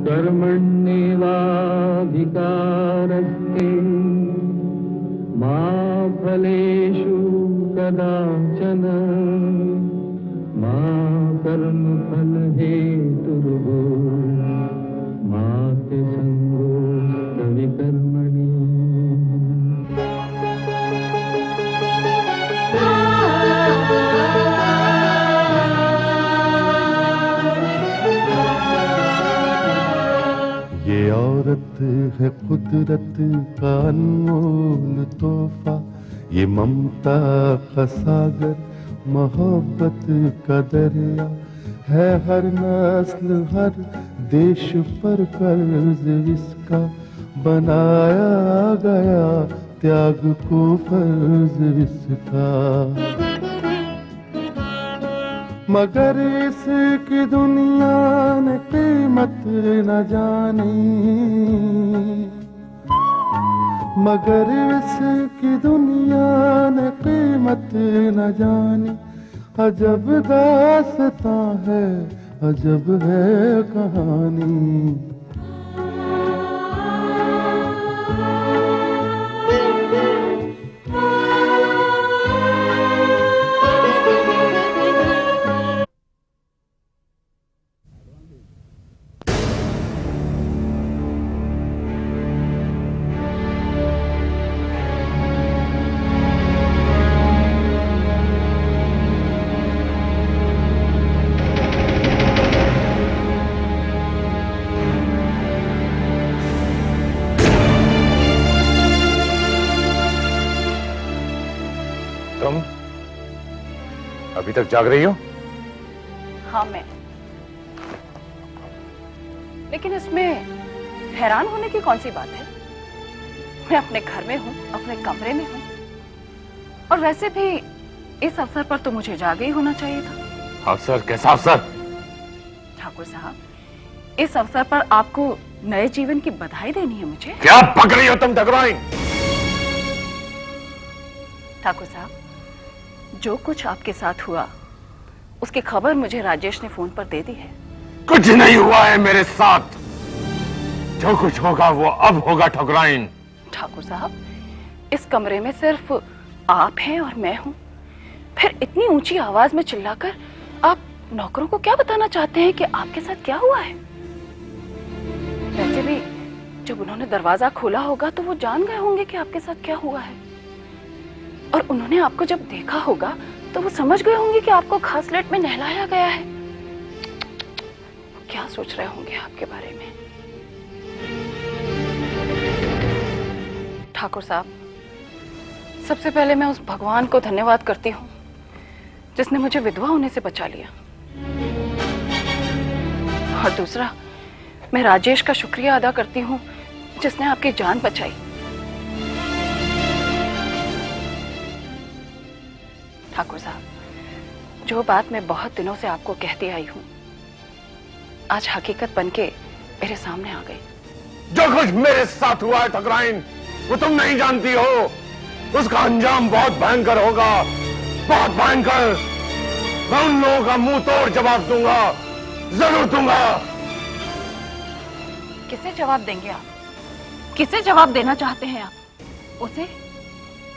कर्मण्येवाधिकारस्ते मा फलेषु कदाचन मा कर्मफलहेतुर्भूः मा ते सङ्गोऽस्त्वविकर्मणि। ये औरत है कुदरत का अनमोल तोहफा, ये ममता का सागर, मोहब्बत का दरिया है। हर नस्ल हर देश पर कर्ज इसका बनाया गया, त्याग को फर्ज इसका। मगर इसकी दुनिया ने कीमत न जानी, मगर इसकी दुनिया ने कीमत न जानी। अजब दास्तां है, अजब है कहानी। तुम अभी तक जाग रही हो? हाँ मैं, लेकिन इसमें हैरान होने की कौन सी बात है? मैं अपने घर में हूँ, अपने कमरे में हूँ, और वैसे भी इस अवसर पर तो मुझे जागे ही होना चाहिए था। अवसर? कैसा अवसर? ठाकुर साहब, इस अवसर पर आपको नए जीवन की बधाई देनी है मुझे। क्या पक रही हो तुम ठकुराइन? ठाकुर साहब, जो कुछ आपके साथ हुआ उसकी खबर मुझे राजेश ने फोन पर दे दी है। कुछ नहीं हुआ है मेरे साथ। जो कुछ होगा वो अब होगा ठकुराइन। ठाकुर साहब, इस कमरे में सिर्फ आप हैं और मैं हूं, फिर इतनी ऊंची आवाज में चिल्लाकर आप नौकरों को क्या बताना चाहते हैं कि आपके साथ क्या हुआ है? वैसे भी जब उन्होंने दरवाजा खोला होगा तो वो जान गए होंगे कि आपके साथ क्या हुआ है, और उन्होंने आपको जब देखा होगा तो वो समझ गए होंगे कि आपको खास लेट में नहलाया गया है। क्या सोच रहे होंगे आपके बारे में? ठाकुर साहब, सबसे पहले मैं उस भगवान को धन्यवाद करती हूँ जिसने मुझे विधवा होने से बचा लिया, और दूसरा मैं राजेश का शुक्रिया अदा करती हूँ जिसने आपकी जान बचाई। ठाकुर साहब, जो बात मैं बहुत दिनों से आपको कहती आई हूँ आज हकीकत बनके मेरे सामने आ गई। जो कुछ मेरे साथ हुआ है ठकुराइन, वो तुम नहीं जानती हो। उसका अंजाम बहुत भयंकर होगा, बहुत भयंकर। मैं उन लोगों का मुंह तोड़ जवाब दूंगा, जरूर दूंगा। किसे जवाब देंगे आप? किसे जवाब देना चाहते हैं आप? उसे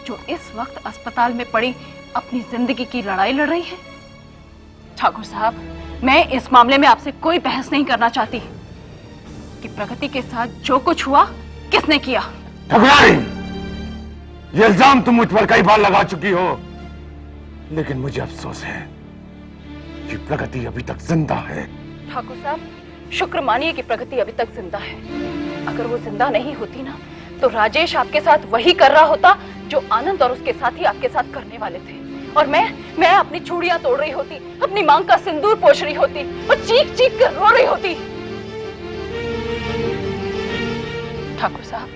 जो इस वक्त अस्पताल में पड़ी अपनी जिंदगी की लड़ाई लड़ रही है? ठाकुर साहब, मैं इस मामले में आपसे कोई बहस नहीं करना चाहती कि प्रगति के साथ जो कुछ हुआ किसने किया। ठकुराइन, ये इल्जाम तुम मुझ पर कई बार लगा चुकी हो, लेकिन मुझे अफसोस है कि प्रगति अभी तक जिंदा है। ठाकुर साहब, शुक्र मानिए कि प्रगति अभी तक जिंदा है। अगर वो जिंदा नहीं होती ना तो राजेश आपके साथ वही कर रहा होता जो आनंद और उसके साथी आपके साथ करने वाले थे, और मैं अपनी चूड़ियां तोड़ रही होती, अपनी मांग का सिंदूर पोंछ रही होती और चीख चीख कर रो रही होती। ठाकुर साहब,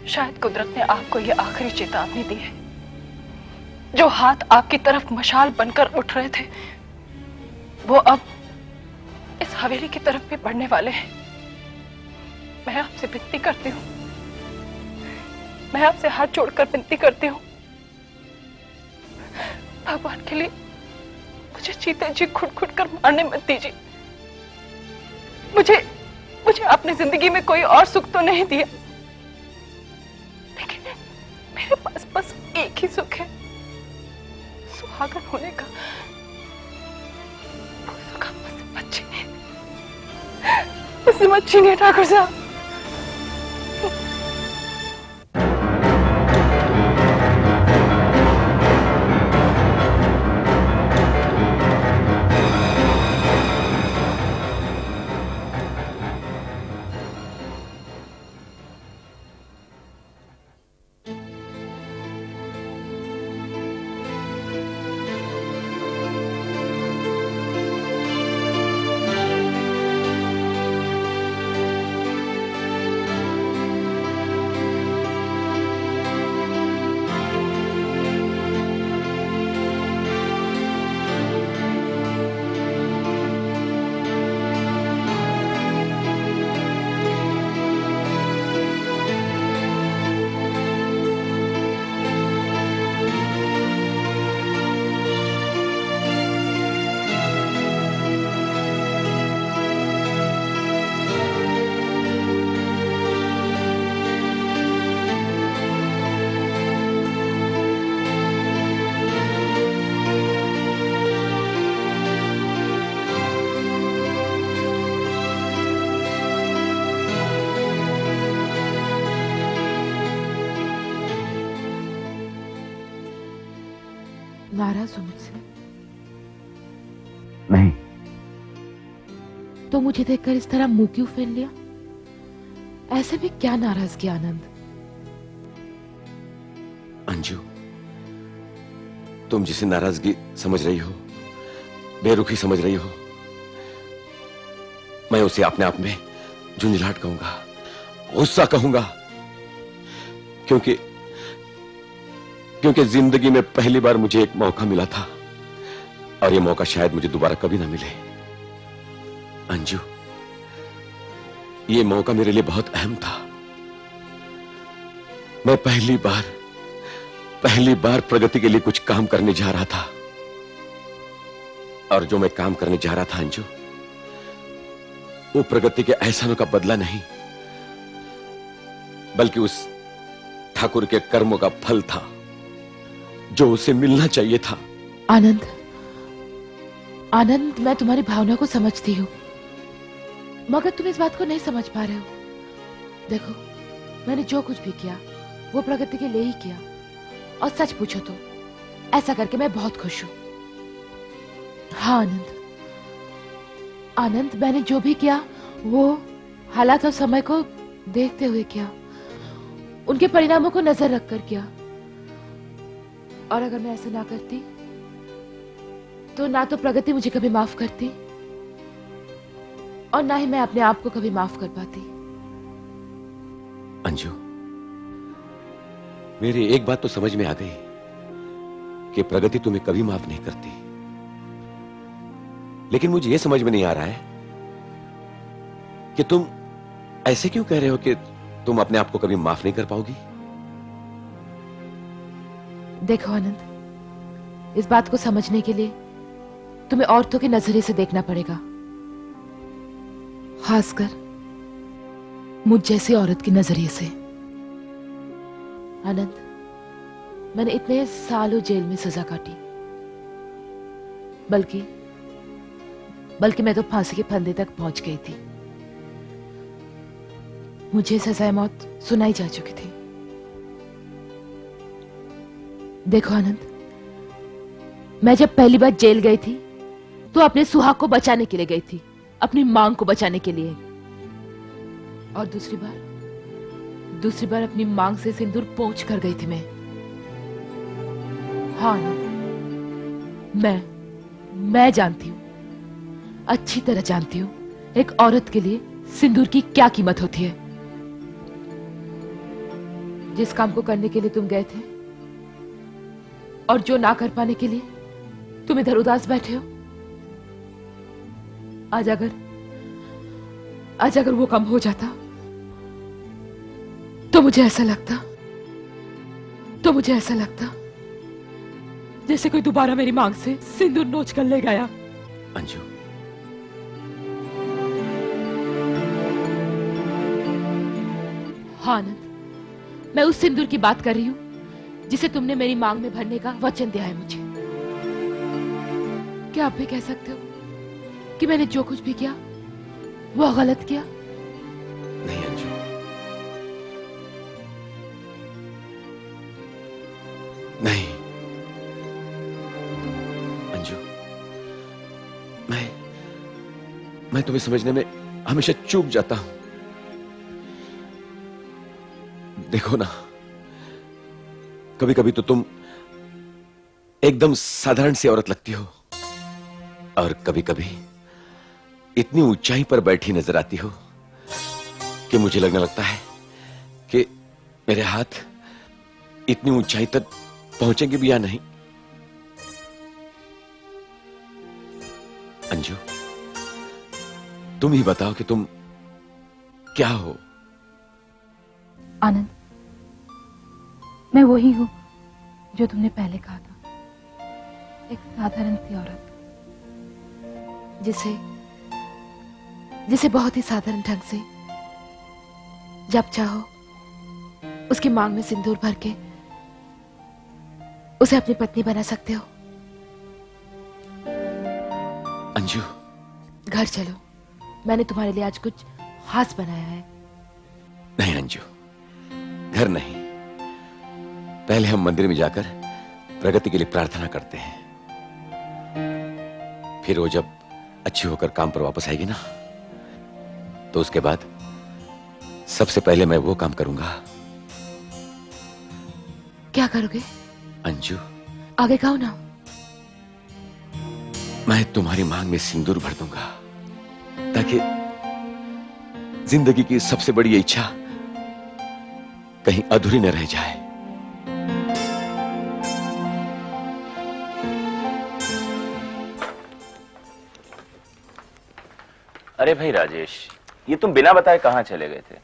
शायद कुदरत ने आपको ये आखिरी चेतावनी दी है। जो हाथ आपकी तरफ मशाल बनकर उठ रहे थे वो अब इस हवेली की तरफ भी बढ़ने वाले हैं। मैं आपसे विनती करती हूँ, मैं आपसे हाथ जोड़कर विनती करती हूँ, भगवान के लिए मुझे जीते जी घुट घुट कर मारने मत दीजिए। मुझे मुझे आपने जिंदगी में कोई और सुख तो नहीं दिया, लेकिन मेरे पास बस एक ही सुख है, सुहागन होने का। वो सुख आप मुझसे मत छीनिए, मुझसे मत छीनिए ठाकुर साहब। नाराज हो मुझसे? नहीं। तो मुझे देखकर इस तरह मुंह क्यों फेर लिया? ऐसे भी क्या नाराजगी आनंद? अंजू, तुम जिसे नाराजगी समझ रही हो, बेरुखी समझ रही हो, मैं उसे अपने आप में झुंझलाहट कहूंगा, गुस्सा कहूंगा, क्योंकि जिंदगी में पहली बार मुझे एक मौका मिला था और ये मौका शायद मुझे दोबारा कभी ना मिले। अंजू, ये मौका मेरे लिए बहुत अहम था। मैं पहली बार प्रगति के लिए कुछ काम करने जा रहा था, और जो मैं काम करने जा रहा था अंजू, वो प्रगति के एहसानों का बदला नहीं, बल्कि उस ठाकुर के कर्मों का फल था जो उसे मिलना चाहिए था। आनंद, मैं तुम्हारी भावना को समझती हूँ, मगर तुम इस बात को नहीं समझ पा रहे हो। देखो, मैंने जो कुछ भी किया वो प्रगति के लिए ही किया, और सच पूछो तो ऐसा करके मैं बहुत खुश हूँ। हाँ आनंद, मैंने जो भी किया वो हालात और समय को देखते हुए किया, उनके परिणामों को नजर रखकर किया। और अगर मैं ऐसा ना करती तो ना तो प्रगति मुझे कभी माफ करती, और ना ही मैं अपने आप को कभी माफ कर पाती। अंजू, मेरी एक बात तो समझ में आ गई कि प्रगति तुम्हें कभी माफ नहीं करती, लेकिन मुझे यह समझ में नहीं आ रहा है कि तुम ऐसे क्यों कह रहे हो कि तुम अपने आप को कभी माफ नहीं कर पाओगी। देखो आनंद, इस बात को समझने के लिए तुम्हें औरतों के नजरिए से देखना पड़ेगा, खासकर मुझ जैसी औरत के नजरिए से। आनंद, मैंने इतने सालों जेल में सजा काटी, बल्कि मैं तो फांसी के फंदे तक पहुंच गई थी। मुझे सजाए मौत सुनाई जा चुकी थी। देखो आनंद, मैं जब पहली बार जेल गई थी तो अपने सुहाग को बचाने के लिए गई थी, अपनी मांग को बचाने के लिए, और दूसरी बार अपनी मांग से सिंदूर पोंछ कर गई थी मैं। हाँ आनंद, मैं जानती हूं, अच्छी तरह जानती हूं, एक औरत के लिए सिंदूर की क्या कीमत होती है। जिस काम को करने के लिए तुम गए थे और जो ना कर पाने के लिए तुम इधर उदास बैठे हो, आज अगर वो कम हो जाता तो मुझे ऐसा लगता जैसे कोई दोबारा मेरी मांग से सिंदूर नोच कर ले गया। अंजू, हाँ आनंद, मैं उस सिंदूर की बात कर रही हूँ जिसे तुमने मेरी मांग में भरने का वचन दिया है मुझे। क्या आप भी कह सकते हो कि मैंने जो कुछ भी किया वो गलत किया? नहीं अंजू, नहीं अंजू, मैं तुम्हें समझने में हमेशा चूक जाता हूं। देखो ना, कभी कभी तो तुम एकदम साधारण सी औरत लगती हो और कभी कभी इतनी ऊंचाई पर बैठी नजर आती हो कि मुझे लगने लगता है कि मेरे हाथ इतनी ऊंचाई तक पहुंचेंगे भी या नहीं। अंजू, तुम ही बताओ कि तुम क्या हो? आनंद, मैं वही हूं जो तुमने पहले कहा था, एक साधारण सी औरत जिसे बहुत ही साधारण ढंग से जब चाहो उसकी मांग में सिंदूर भर के उसे अपनी पत्नी बना सकते हो। अंजू, घर चलो, मैंने तुम्हारे लिए आज कुछ खास बनाया है। नहीं अंजू, घर नहीं। पहले हम मंदिर में जाकर प्रगति के लिए प्रार्थना करते हैं, फिर वो जब अच्छी होकर काम पर वापस आएगी ना, तो उसके बाद सबसे पहले मैं वो काम करूंगा। क्या करोगे अंजू, आगे कहो ना। मैं तुम्हारी मांग में सिंदूर भर दूंगा ताकि जिंदगी की सबसे बड़ी इच्छा कहीं अधूरी न रह जाए। अरे भाई राजेश, ये तुम बिना बताए कहां चले गए थे?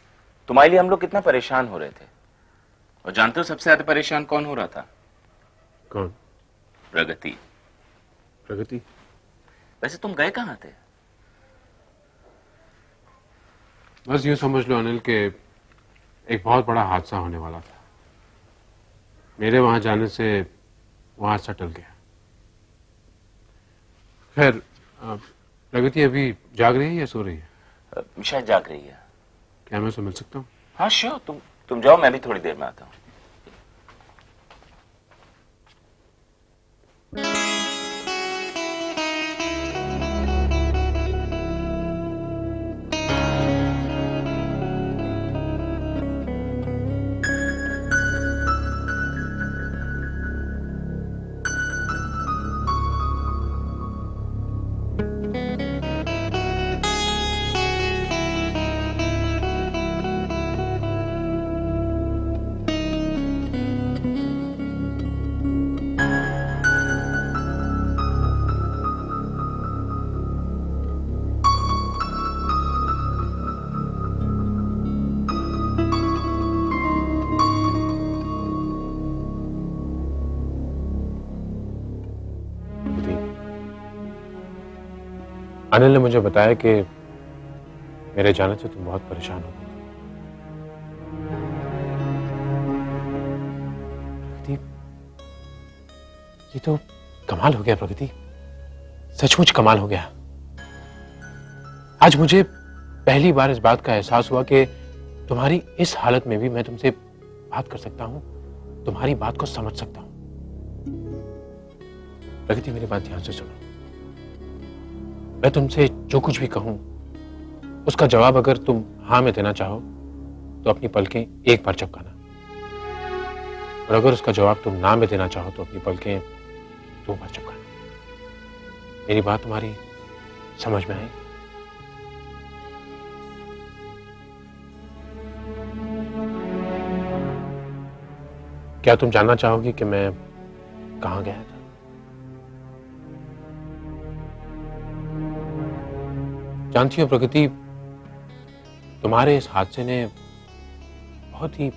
तुम्हारे लिए हम लोग कितना परेशान हो रहे थे। और जानते हो सबसे ज्यादा परेशान कौन हो रहा था? कौन? प्रगति। प्रगति? वैसे तुम गए कहां थे? बस यूं समझ लो अनिल के एक बहुत बड़ा हादसा होने वाला था। मेरे वहां जाने से वहां हादसा टल गया। खैर, प्रगति अभी जाग रही है या सो रही है? शायद जाग रही है। क्या मैं उसे मिल सकता हूँ? हाँ श्योर, तुम जाओ, मैं भी थोड़ी देर में आता हूँ। अनिल ने मुझे बताया कि मेरे जाने से तुम बहुत परेशान हो गई। प्रगति, ये तो कमाल हो गया प्रगति, सचमुच कमाल हो गया। आज मुझे पहली बार इस बात का एहसास हुआ कि तुम्हारी इस हालत में भी मैं तुमसे बात कर सकता हूं, तुम्हारी बात को समझ सकता हूं। प्रगति, मेरी बात ध्यान से सुनो। मैं तुमसे जो कुछ भी कहूं उसका जवाब अगर तुम हाँ में देना चाहो तो अपनी पलकें एक बार झपकाना, और अगर उसका जवाब तुम ना में देना चाहो तो अपनी पलकें दो बार झपकाना। मेरी बात तुम्हारी समझ में आई? क्या तुम जानना चाहोगी कि मैं कहां गया था? जानती हो प्रगति, तुम्हारे इस हादसे ने बहुत ही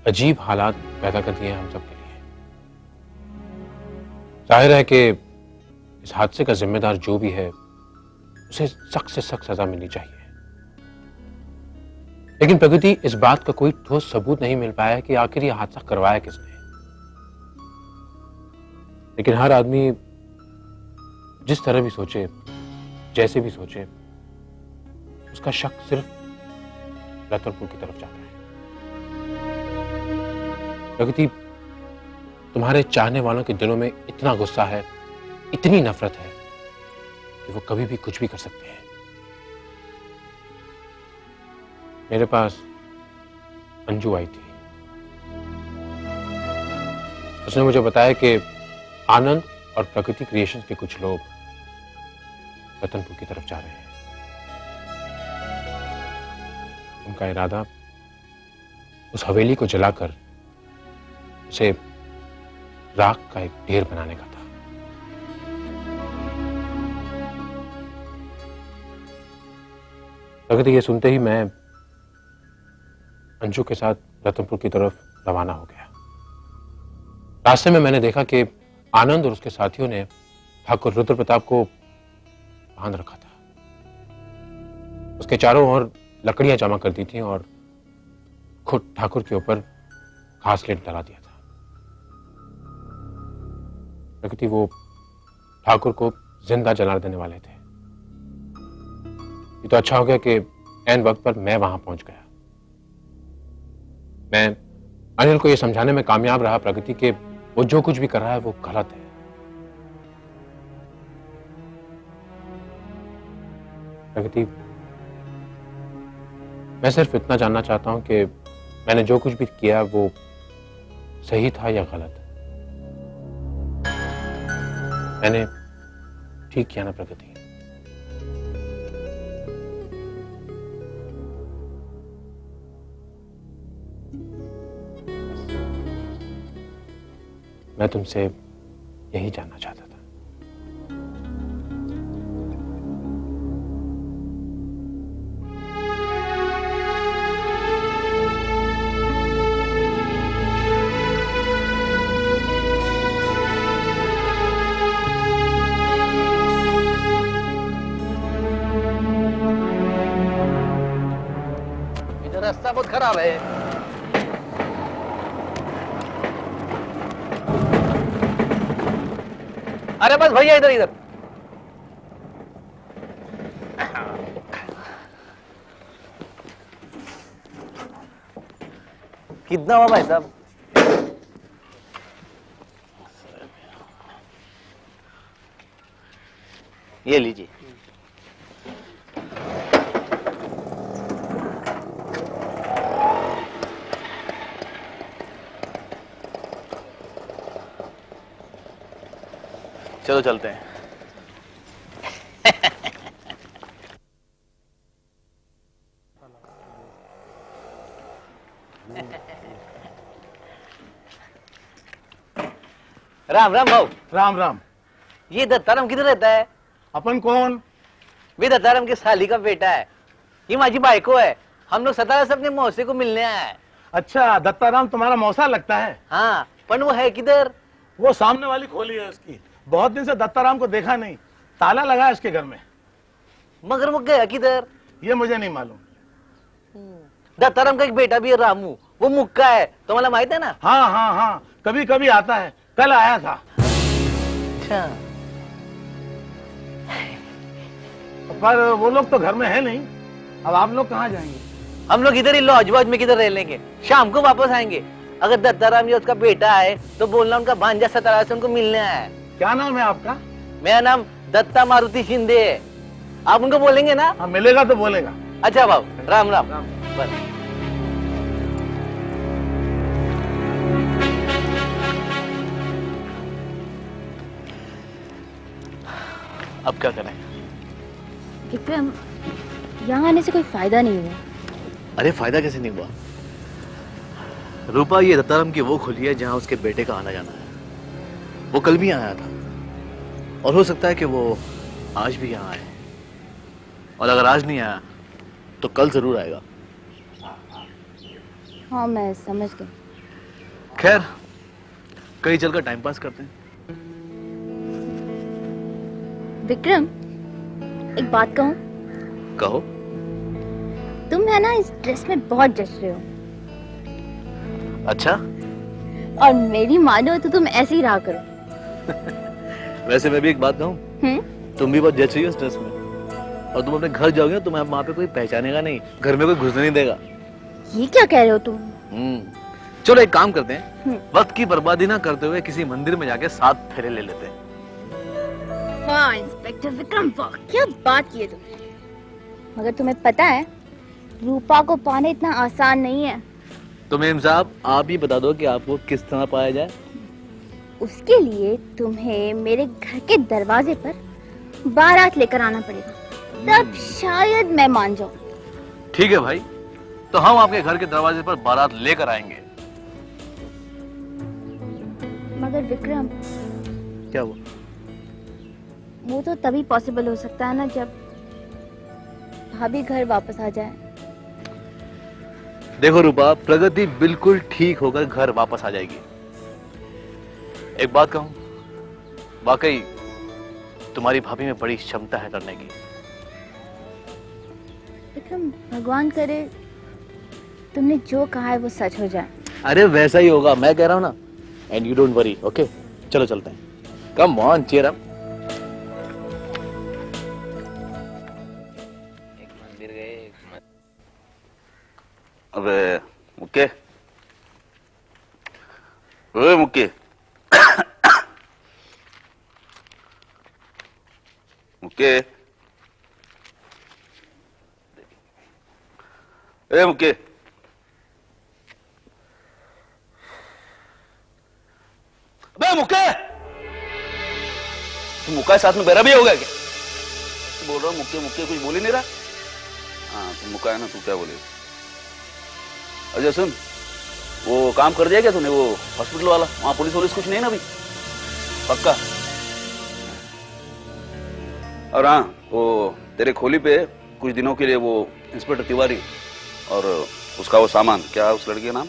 अजीब हालात पैदा कर दिए हम सबके लिए। जाहिर है कि इस हादसे का जिम्मेदार जो भी है उसे सख्त से सख्त सजा मिलनी चाहिए, लेकिन प्रगति, इस बात का कोई ठोस सबूत नहीं मिल पाया कि आखिर यह हादसा करवाया किसने। लेकिन हर आदमी जिस तरह भी सोचे, जैसे भी सोचे, उसका शक सिर्फ रतनपुर की तरफ जाता है। प्रगति, तुम्हारे चाहने वालों के दिलों में इतना गुस्सा है, इतनी नफरत है कि वो कभी भी कुछ भी कर सकते हैं। मेरे पास अंजू आई थी। उसने मुझे बताया कि आनंद और प्रकृति क्रिएशंस के कुछ लोग रतनपुर की तरफ जा रहे हैं। उनका इरादा उस हवेली को जलाकर उसे राख का एक ढेर बनाने का था। प्रगति, ये सुनते ही मैं अंजू के साथ रतनपुर की तरफ रवाना हो गया। रास्ते में मैंने देखा कि आनंद और उसके साथियों ने ठाकुर रुद्र प्रताप को बांध रखा था। उसके चारों ओर लकड़ियां जमा कर दी थी और खुद ठाकुर के ऊपर घास लेट डला दिया था। प्रकृति, वो ठाकुर को जिंदा जला देने वाले थे। ये तो अच्छा हो गया कि ऐन वक्त पर मैं वहां पहुंच गया। मैं अनिल को यह समझाने में कामयाब रहा प्रगति के वो जो कुछ भी कर रहा है वो गलत है। प्रगति, मैं सिर्फ इतना जानना चाहता हूं कि मैंने जो कुछ भी किया वो सही था या गलत। मैंने ठीक किया ना प्रगति? मैं तुमसे यही जानना चाहता था। इधर रास्ता बहुत खराब है। अरे बस भैया, इधर इधर। कितना हुआ भाई साहब? ये लीजिए। चलो चलते हैं। राम राम भाऊ। राम राम। ये दत्ताराम किधर रहता है? अपन कौन? वे दत्ताराम के साली का बेटा है। ये माझी बाइको है। हम लोग सतारा से अपने मौसे को मिलने आए हैं। अच्छा, दत्ताराम तुम्हारा मौसा लगता है? हाँ, पर वो है किधर? वो सामने वाली खोली है उसकी। बहुत दिन से दत्ताराम को देखा नहीं। ताला लगा है उसके घर में। मगर वो गया किधर? ये मुझे नहीं मालूम। दत्ताराम का एक बेटा भी है रामू, वो मुक्का है, तुम्हाला माहित है ना? हाँ हाँ हाँ, कभी कभी आता है। कल आया था। अच्छा, पर वो लोग तो घर में है नहीं। अब आप लोग कहाँ जाएंगे? हम लोग इधर ही लॉज वॉज में किधर रह लेंगे। शाम को वापस आएंगे। अगर दत्ताराम या उसका बेटा है तो बोलना उनका भांजा सतारा से उनको मिलने आया है। क्या नाम है आपका? मेरा नाम दत्ता मारुति शिंदे है। आप उनको बोलेंगे ना? हाँ, मिलेगा तो बोलेगा। अच्छा बाबू, राम राम, राम। बस। अब क्या करें? विक्रम, यहाँ आने से कोई फायदा नहीं हुआ। अरे फायदा कैसे नहीं हुआ? रूपा, ये दत्ताराम की वो खुली है जहाँ उसके बेटे का आना जाना है। वो कल भी आया था और हो सकता है कि वो आज भी यहाँ आए। और अगर आज नहीं आया तो कल जरूर आएगा। हाँ, मैं समझ गई। खैर, कहीं चलकर टाइम पास करते हैं। विक्रम, एक बात कहूँ? कहो। तुम है ना इस ड्रेस में बहुत जच रहे हो। अच्छा, और मेरी मानो तो तुम ऐसे ही रहा करो। वैसे मैं भी एक बात कहूँ, तुम भी बहुत जच रही हो इस ड्रेस में। और तुम अपने घर जाओगे तो मैं वहां पे कोई पहचानेगा नहीं, घर में कोई घुसने नहीं देगा। ये क्या कह रहे हो तुम? चलो एक काम करते हैं, वक्त की बर्बादी ना करते हुए किसी मंदिर में जाके 7 फेरे ले लेते हैं। वाह इंस्पेक्टर विक्रम, वाह क्या बात की है तुमने। मगर तुम्हें पता है रूपा को पाना इतना आसान नहीं है। तो मेम साहब आप ही बता दो कि आपको किस तरह पाया जाए। उसके लिए तुम्हें मेरे घर के दरवाजे पर बारात लेकर आना पड़ेगा, तब शायद मैं मान जाऊं। ठीक है भाई, तो हम आपके घर के दरवाजे पर बारात लेकर आएंगे। मगर विक्रम, क्या हुआ? वो तो तभी पॉसिबल हो सकता है ना जब भाभी घर वापस आ जाए। देखो रूपा, प्रगति बिल्कुल ठीक होकर घर वापस आ जाएगी। एक बात कहूं, वाकई तुम्हारी भाभी में बड़ी क्षमता है करने की। विक्रम, भगवान करे तुमने जो कहा है वो सच हो जाए। अरे वैसा ही होगा, मैं कह रहा हूं ना। And you don't worry, okay? चलो चलते हैं। Come on, cheer up. अबे मुक्के, ओए मुक्के, मुक्के, ए मुक्के, अबे मुक्के, तू मुक्का साथ में बेरा भी हो गया क्या? बोल रहा हूँ मुक्के मुक्के, कुछ बोल ही नहीं रहा। हाँ तू मुक्का है ना, तू क्या बोले? अजय सुन, वो काम कर दिया क्या तूने, वो हॉस्पिटल वाला? वहां पुलिस वोलिस कुछ नहीं है ना अभी? पक्का? और हाँ, वो तेरे खोली पे कुछ दिनों के लिए वो इंस्पेक्टर तिवारी और उसका वो सामान, क्या है उस लड़के का नाम?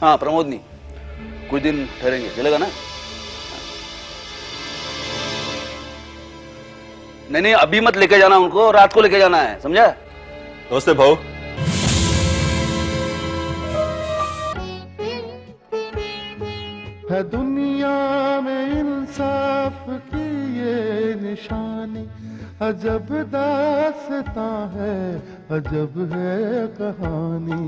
हाँ प्रमोदनी, कुछ दिन ठहरेंगे, चलेगा ना? नहीं नहीं, अभी मत लेके जाना उनको, रात को लेके जाना है, समझा? नमस्ते भाऊ। है दुनिया में इंसाफ की ये निशानी, अजब दास्तां है, अजब है कहानी।